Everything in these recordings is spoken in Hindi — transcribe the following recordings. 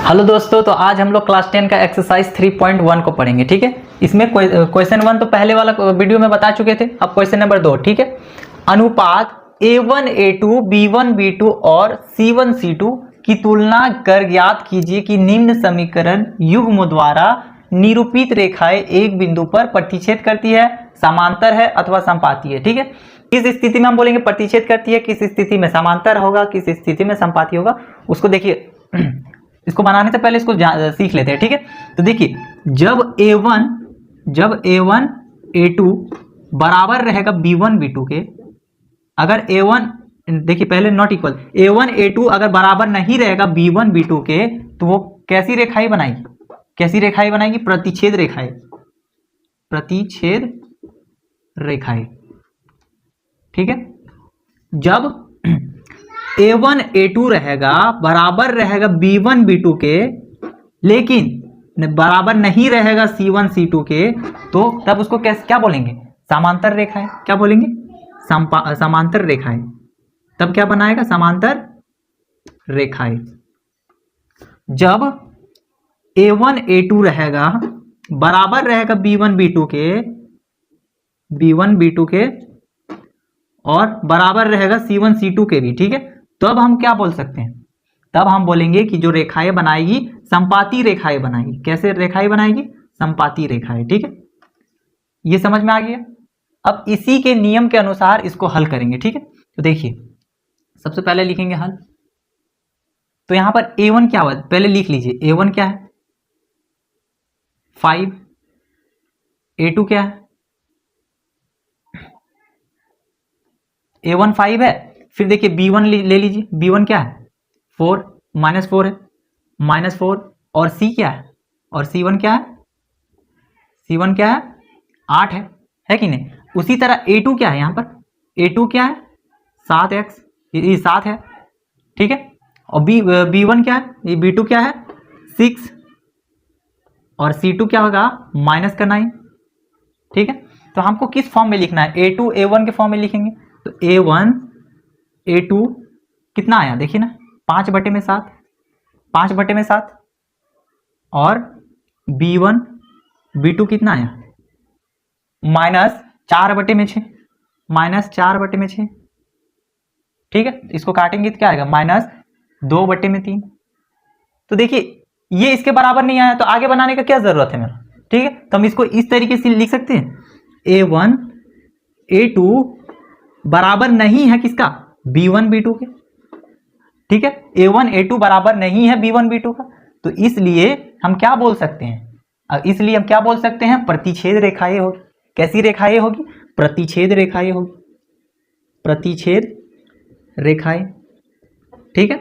हेलो दोस्तों, तो आज हम लोग क्लास 10 का एक्सरसाइज 3.1 को पढ़ेंगे। ठीक है, इसमें क्वेश्चन 1 तो पहले वाला वीडियो में बता चुके थे। अब क्वेश्चन नंबर 2। ठीक है, अनुपात A1 A2 B1 B2 और C1 C2 की तुलना कर ज्ञात कीजिए कि निम्न समीकरण युग्म द्वारा निरूपित रेखाएं एक बिंदु पर प्रतिच्छेद करती है, समांतर है अथवा संपाती है। ठीक है, किस स्थिति में हम बोलेंगे प्रतिच्छेद करती है, किस स्थिति में समांतर होगा, किस स्थिति में संपाती होगा, उसको देखिए। इसको बनाने से पहले इसको सीख लेते हैं। ठीक है, तो देखिए जब A1 A2 बराबर रहेगा B1 B2 के, अगर A1 देखिए पहले नॉट इक्वल, A1 A2 अगर बराबर नहीं रहेगा B1 B2 के, तो वो कैसी रेखाएं बनाएगी, कैसी रेखाएं बनाएगी, प्रतिच्छेद रेखाएं, प्रतिच्छेद रेखाएं। ठीक है, जब A1 A2 रहेगा बराबर रहेगा B1 B2 के, लेकिन बराबर नहीं रहेगा C1 C2 के, तो तब उसको क्या बोलेंगे, समांतर रेखाएं। क्या बोलेंगे, समांतर रेखाएं। तब क्या बनाएगा, समांतर रेखाएं। जब A1 A2 रहेगा बराबर रहेगा B1 B2 के, B1 B2 के, और बराबर रहेगा C1 C2 के भी। ठीक है, तब हम क्या बोल सकते हैं, तब हम बोलेंगे कि जो रेखाएं बनाएगी संपाती रेखाएं बनाएगी। कैसे रेखाएं बनाएगी, संपाती रेखाएं। ठीक है, ये समझ में आ गया। अब इसी के नियम के अनुसार इसको हल करेंगे। ठीक है, तो देखिए सबसे पहले लिखेंगे हल। तो यहां पर A1 क्या हुआ, पहले लिख लीजिए। A1 क्या है 5, A2 क्या है, A1 5 है। फिर देखिए B1 ले लीजिए, B1 क्या है 4, -4 है, -4, और C क्या है, और C1 क्या है, C1 क्या है 8 है कि नहीं। उसी तरह A2 क्या है, यहाँ पर A2 क्या है 7x, ये 7 है। ठीक है, और B1 क्या है, ये B2 क्या है 6, और C2 क्या होगा -9। ठीक है, तो हमको किस फॉर्म में लिखना है, A2 A1 के फॉर्म में लिखेंगे। तो A1 A2 कितना आया देखिए ना, 5/7, 5/7, और B1 B2 कितना आया -4/6, -4/6। ठीक है, इसको काटेंगे तो क्या आएगा -2/3। तो देखिए ये इसके बराबर नहीं आया, तो आगे बनाने का क्या जरूरत है मेरा। ठीक है, तो हम इसको इस तरीके से लिख सकते हैं, A1 A2 बराबर नहीं है किसका, B1 B2 के। ठीक है, A1 A2 बराबर नहीं है B1 B2 का, तो इसलिए हम क्या बोल सकते हैं, इसलिए हम क्या बोल सकते हैं, प्रतिच्छेद रेखाएं होगी। कैसी रेखाएं होगी, प्रतिच्छेद रेखाएं होगी, प्रतिच्छेद रेखाएं। ठीक है,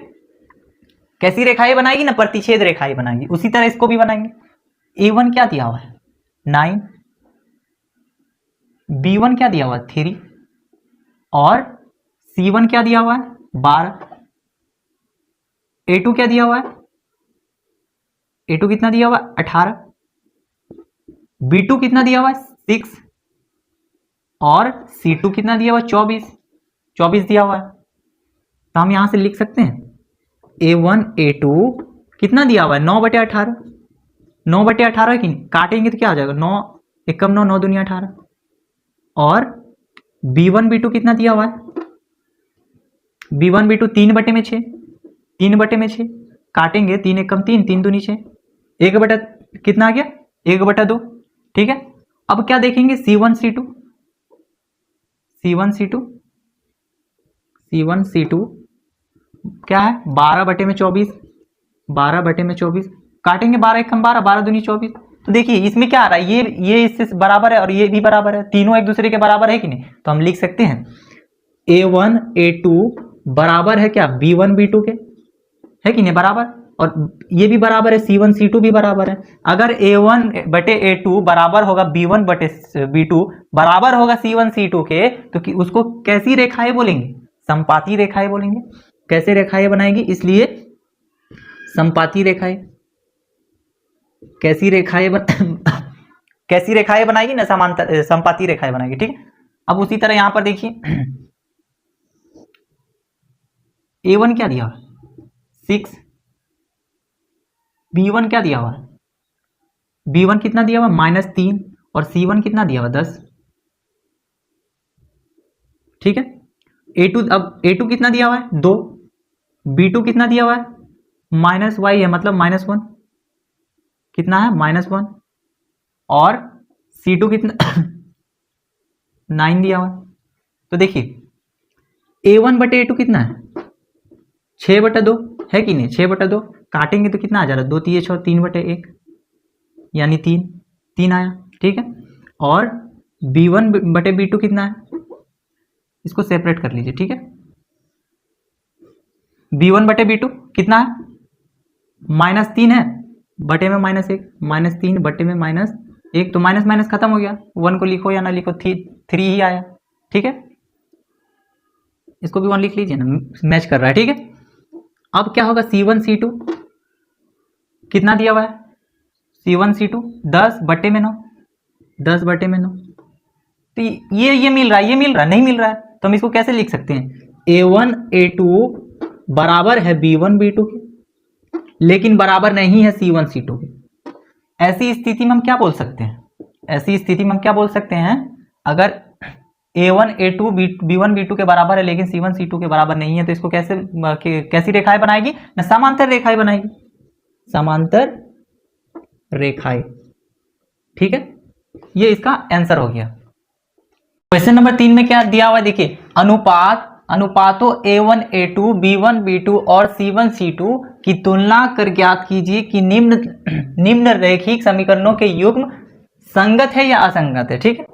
कैसी रेखाएं बनाएगी ना, प्रतिच्छेद रेखाएं बनाएगी। उसी तरह इसको भी बनाएंगे। A1 क्या दिया हुआ है 9, B1 क्या दिया हुआ है 3, और C1 क्या दिया हुआ है 12, A2 क्या दिया हुआ है, A2 कितना दिया हुआ है 18, B2 कितना दिया हुआ है 6, और C2 कितना दिया हुआ है 24 दिया हुआ है। तो हम यहां से लिख सकते हैं A1 A2 कितना दिया हुआ है 9/18, 9/18 की काटेंगे तो क्या आ जाएगा 9 एकम 9, 9 दूनी 18, और B1 B2 कितना दिया हुआ है, B1 B2 3/6, 3/6 काटेंगे, 3 एकम 3, 3 दूनी 6, 1 कितना आ गया 1/2। ठीक है, अब क्या देखेंगे C1 C2, C1 C2, C1 C2 क्या है 12/24, 12/24 काटेंगे, 12 एकम 12, 12 दूनी 24। तो देखिए इसमें क्या आ रहा है, ये इससे बराबर है और ये भी बराबर है, तीनों एक दूसरे के बराबर है कि नहीं। तो हम लिख सकते हैं A1 A2 बराबर है क्या B1 B2 के, है कि नहीं बराबर, और ये भी बराबर है C1 C2 भी बराबर है। अगर A1/A2 बराबर होगा B1/B2 बराबर होगा C1 C2 के, तो कि उसको कैसी रेखाएं बोलेंगे, संपाती रेखाएं बोलेंगे। कैसे रेखाएं बनाएगी, इसलिए संपाती रेखाएं। कैसी रेखाएं कैसी रेखाएं बनाएगी ना, समांतर संपाती रेखाएं बनाएगी। ठीक है, अब उसी तरह यहां पर देखिए A1 क्या दिया 6, B1 क्या दिया हुआ है, B1 कितना दिया हुआ -3 और C1 कितना दिया हुआ 10, ठीक है। A2 अब A2 कितना दिया हुआ है 2, B2 कितना दिया हुआ है -y है मतलब -1, कितना है -1, और C2 कितना 9 दिया हुआ है। तो देखिए A1/A2 कितना है 6/2 है कि नहीं, 6/2 काटेंगे तो कितना आ जा रहा है 2 3 6 3/1 यानी 3 आया, ठीक है। और B1/B2 कितना है, इसको सेपरेट कर लीजिए, ठीक है। B1/B2 कितना है -3 है, बटे में -1, -3 बटे में -1, तो माइनस माइनस खत्म हो गया, 1 को लिखो या ना लिखो 3 ही आया, ठीक है। इसको भी 1 लिख लीजिए ना, मैच कर रहा है, ठीक है। अब क्या होगा C1 C2 कितना दिया हुआ है, C1 C2 10/9, 10/9, तो ये मिल रहा है, ये मिल रहा है, नहीं मिल रहा है तो हम इसको कैसे लिख सकते हैं, A1 A2 बराबर है B1 B2 के, लेकिन बराबर नहीं है C1 C2 के। ऐसी स्थिति में हम क्या बोल सकते हैं, ऐसी स्थिति में हम क्या बोल सकते हैं, अगर A1 A2 B1 B2 के बराबर है लेकिन C1 C2 के बराबर नहीं है, तो इसको कैसी रेखाएं बनाएगी ना, समांतर रेखाएं बनाएगी, समांतर रेखाएं, ठीक है। ये इसका आंसर हो गया। क्वेश्चन नंबर 3 में क्या दिया हुआ है, देखिए अनुपातों A1 A2 B1 B2 और C1 C2 की तुलना कर ज्ञात कीजिए कि निम्न रैखिक समीकरणों के युग्म संगत है या असंगत है, ठीक है।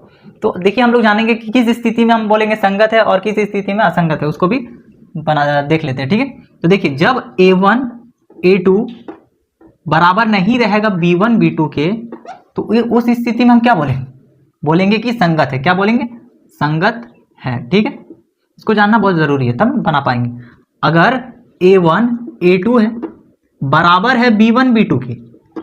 तो देखिए हम लोग जानेंगे कि किस स्थिति में हम बोलेंगे संगत है और किस स्थिति में असंगत है, उसको भी देख लेते हैं, ठीक है। तो देखिए जब A1 A2 बराबर नहीं रहेगा B1 B2 के, तो उस स्थिति में हम क्या बोलेंगे कि संगत है, क्या बोलेंगे, संगत है, ठीक है। इसको जानना बहुत जरूरी है, तब बना पाएंगे। अगर A1 A2 है बराबर है B1 B2 के,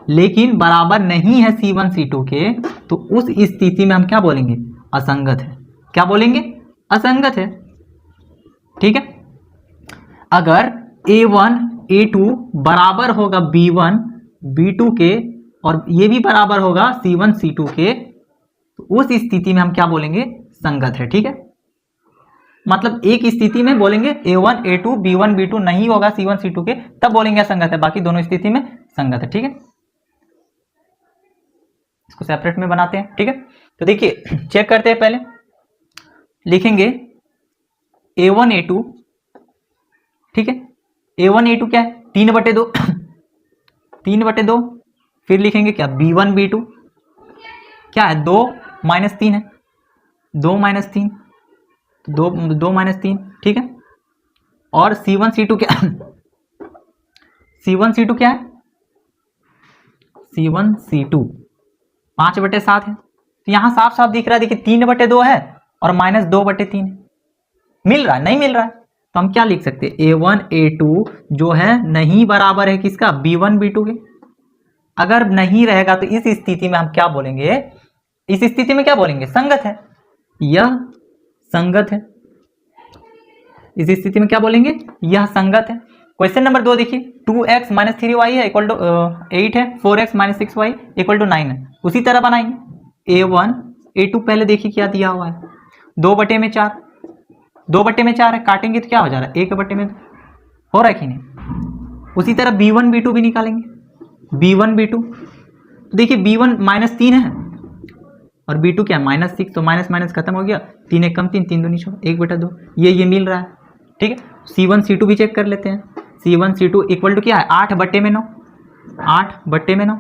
लेकिन बराबर नहीं है C1 C2 के, तो उस स्थिति में हम क्या बोलेंगे, असंगत है, क्या बोलेंगे, असंगत है, ठीक है। अगर A1 A2 बराबर होगा B1 B2 के और ये भी बराबर होगा C1 C2 के, तो उस स्थिति में हम क्या बोलेंगे, संगत है, ठीक है। मतलब एक स्थिति में बोलेंगे A1 A2 B1 B2 नहीं होगा C1 C2 के, तब बोलेंगे असंगत है, बाकी दोनों स्थिति में संगत है, ठीक है। इसको सेपरेट में बनाते हैं, ठीक है। तो देखिए चेक करते हैं, पहले लिखेंगे A1 A2, ठीक है। A1 A2 क्या है 3/2 3/2, फिर लिखेंगे क्या B1 B2 क्या है 2 - 3 है, 2 - 3, 2 - 3, ठीक है। और C1 C2 क्या C1 C2 क्या है, C1 C2 5/7 है, तो यहां साफ साफ दिख रहा है, देखिए 3/2 है और -2/3 है, मिल रहा है, नहीं मिल रहा है, तो हम क्या लिख सकते हैं, A1 A2 जो है नहीं बराबर है किसका, B1 B2 के। अगर नहीं रहेगा तो इस स्थिति में हम क्या बोलेंगे, इस स्थिति में क्या बोलेंगे, संगत है, यह संगत है, इस स्थिति में क्या बोलेंगे, यह संगत है। क्वेश्चन नंबर 2 देखिए 2x - 3y है इक्वल टू 8 है, 4x - 6y इक्वल टू 9 है। उसी तरह बनाएंगे A1 A2, पहले देखिए क्या दिया हुआ है 2/4, 2/4 है, काटेंगे तो क्या हो जा रहा है 1/में हो रहा है कि नहीं। उसी तरह B1 B2 भी निकालेंगे, B1 B2, तो देखिए B1 -3 है और B2 क्या -6, तो माइनस माइनस खत्म हो गया, 3 1 कम 3, 3 2 6, 1/2, ये मिल रहा है, ठीक है। C1 C2 भी चेक कर लेते हैं, C1 C2 इक्वल टू क्या है 8/9, 8/9,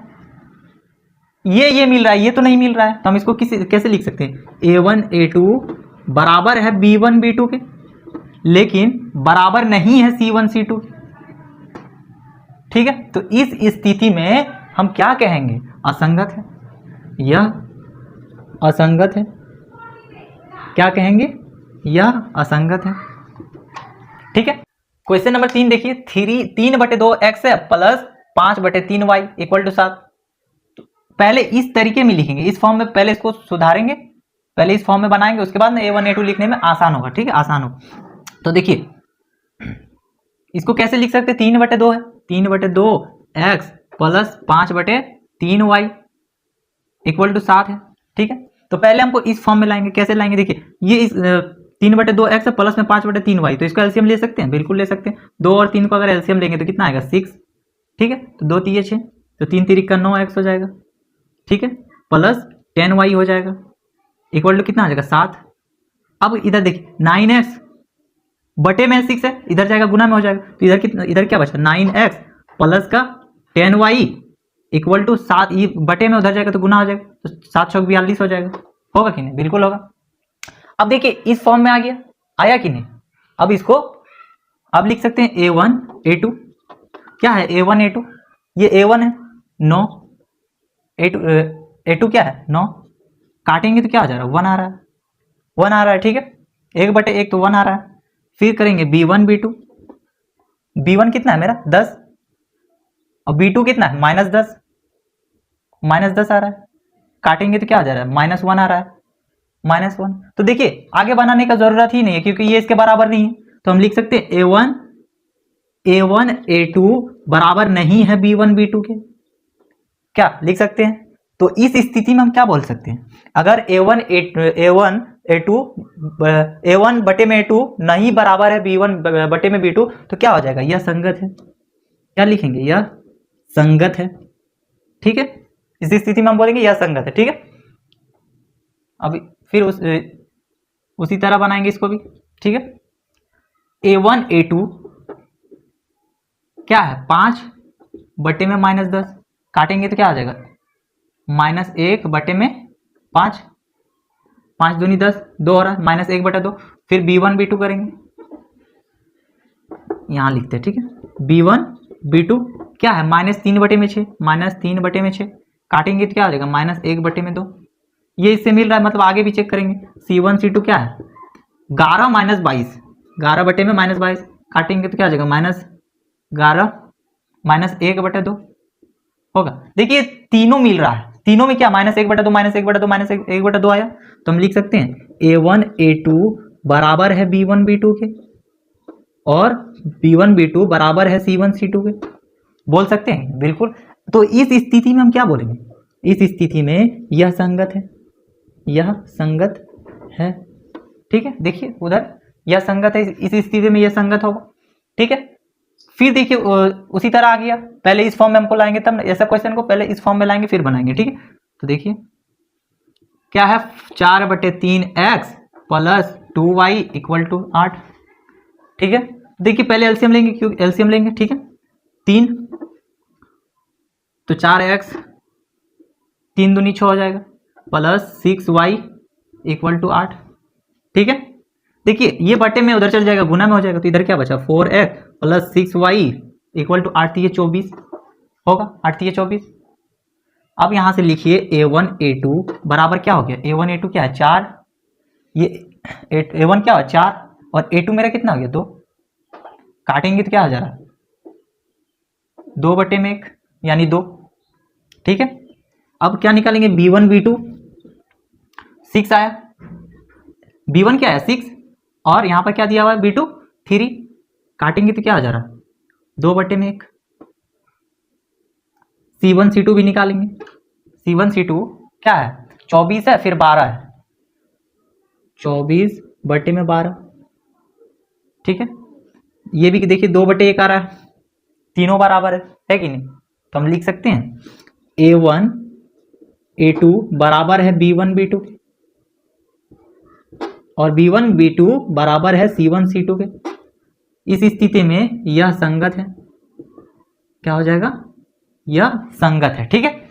ये मिल रहा है, ये तो नहीं मिल रहा है, तो हम इसको कैसे लिख सकते हैं, A1 A2 बराबर है B1 B2 के, लेकिन बराबर नहीं है C1 C2 के, ठीक है। तो इस स्थिति में हम क्या कहेंगे, असंगत है, यह असंगत है, क्या कहेंगे, यह असंगत है, ठीक है। क्वेश्चन नंबर 3 देखिए 3/2x है प्लस 5/3y इक्वल टू 7। पहले इस तरीके में लिखेंगे, इस फॉर्म में पहले इसको सुधारेंगे, पहले इस फॉर्म में बनाएंगे, उसके बाद में A1 A2 लिखने में आसान होगा, ठीक है, आसान होगा। तो देखिए इसको कैसे लिख सकते हैं, 3/2 है, 3/2x plus 5/3y equal to 7 है। ठीक है, तो पहले हमको इस फॉर्म में लाएंगे। कैसे लाएंगे, देखिए ये इस 3/2x प्लस में 5/3y, तो इसका एलसीएम ले सकते हैं, बिल्कुल ले सकते हैं। 2 और 3 को अगर एलसीएम लेंगे तो कितना आएगा 6। ठीक है, तो 2 3 6, तो 3 3 का 9x हो जाएगा। ठीक है, प्लस 10y हो जाएगा इक्वल टू कितना आ जाएगा 7। अब इधर देखिए 9x बटे में 6 है, इधर जाएगा गुना में हो जाएगा, तो इधर कितना, इधर क्या बचा 9x प्लस का 10y इक्वल टू 7, ये बटे में उधर जाएगा तो गुना हो जाएगा, तो 7 चौक 42 हो जाएगा। होगा कि नहीं, बिल्कुल होगा। अब देखिए इस फॉर्म में आ गया, आया कि नहीं। अब इसको अब लिख सकते हैं a1 a2। क्या है a1 a2, ये a1 है 9, a2 क्या है 9, काटेंगे तो क्या आ जा रहा है 1 आ रहा है, 1 आ रहा है। ठीक है, 1/1 तो 1 आ रहा है। फिर करेंगे b1 b2, b1 कितना है मेरा 10 और b2 कितना है -10, -10 आ रहा है। काटेंगे तो क्या आ जा रहा है -1 आ रहा है, -1। तो देखिए आगे बनाने का जरूरत ही नहीं है क्योंकि ये इसके बराबर नहीं है, तो हम लिख सकते हैं a1 a2 बराबर नहीं है b1 b2 के। क्या लिख सकते हैं, तो इस स्थिति में हम क्या बोल सकते हैं, अगर a1 बटे में a2 नहीं बराबर है b1 बटे में b2 तो क्या हो जाएगा, यह संगत है। क्या लिखेंगे, यह संगत है। ठीक है, इस स्थिति में हम बोलेंगे यह संगत है। ठीक है, अब फिर उसी तरह बनाएंगे इसको भी। ठीक है, a1 a2 क्या है 5 बटे में -10, काटेंगे तो क्या आ जाएगा -1 बटे में 5, 5 दूनी 10, 2 हो रहा है -1/2। फिर b1 b2 करेंगे, यहां लिखते हैं। ठीक है, b1 b2 क्या है -3 बटे में 6, -3 बटे में 6, काटेंगे तो क्या आ जाएगा -1 बटे में 2। ये इससे मिल रहा है, मतलब आगे भी चेक करेंगे। c1 c2 क्या है 11 -22, 11 बटे में -22, काटेंगे तो क्या आ जाएगा -11 -1/2 होगा। देखिए तीनों मिल रहा है, तीनों में क्या -1/2 -1/2 -1/2 आया, तो हम लिख सकते हैं a1 a2 बराबर है b1 b2 के और b1 b2 बराबर है c1 c2 के, बोल सकते हैं बिल्कुल। तो इस स्थिति में हम क्या बोलेंगे, इस स्थिति में यह संगत है, यह संगत है। ठीक है, देखिए उधर यह संगत है, इस स्थिति में यह संगत होगा। ठीक है, फिर देखिए उसी तरह आ गया, पहले इस फॉर्म में हमको लाएंगे, तब ऐसा क्वेश्चन को पहले इस फॉर्म में लाएंगे फिर बनाएंगे। ठीक है, तो देखिए क्या है 4/3x plus 2y equal to 8। ठीक है, देखिए पहले एलसीएम लेंगे, क्यों एलसीएम लेंगे। ठीक है, 3 तो 4x 3 दूनी 6 हो जाएगा प्लस 6y इक्वल टू 8। ठीक है, देखिए ये बटे में उधर चल जाएगा, गुना में हो जाएगा, तो इधर क्या बचा 4x plus 6y equal to 8 3 24 होगा, 8 3 24। अब यहां से लिखिए a1 a2 बराबर क्या हो गया, a1 a2 क्या है 4, ये a1 क्या है 4 और a2 मेरा कितना हो गया 2, काटेंगे तो क्या आ जा रहा है 2/1 यानी 2। ठीक है, अब क्या निकालेंगे b1 b2, 6 आया, b1 क्या है 6 और यहां पर क्या दिया हुआ है b2 3, काटेंगे तो क्या आ जा रहा है 2/1। c1 c2 भी निकालेंगे, c1 c2 क्या है 24 है, फिर 12 है, 24/12। ठीक है, ये भी देखिए 2/1 आ रहा है, तीनों बराबर है कि नहीं, तो हम लिख सकते हैं a1 a2 बराबर है b1 b2 और b1 b2 बराबर है c1 c2 के। इस स्थिति में यह संगत है, क्या हो जाएगा, यह संगत है। ठीक है।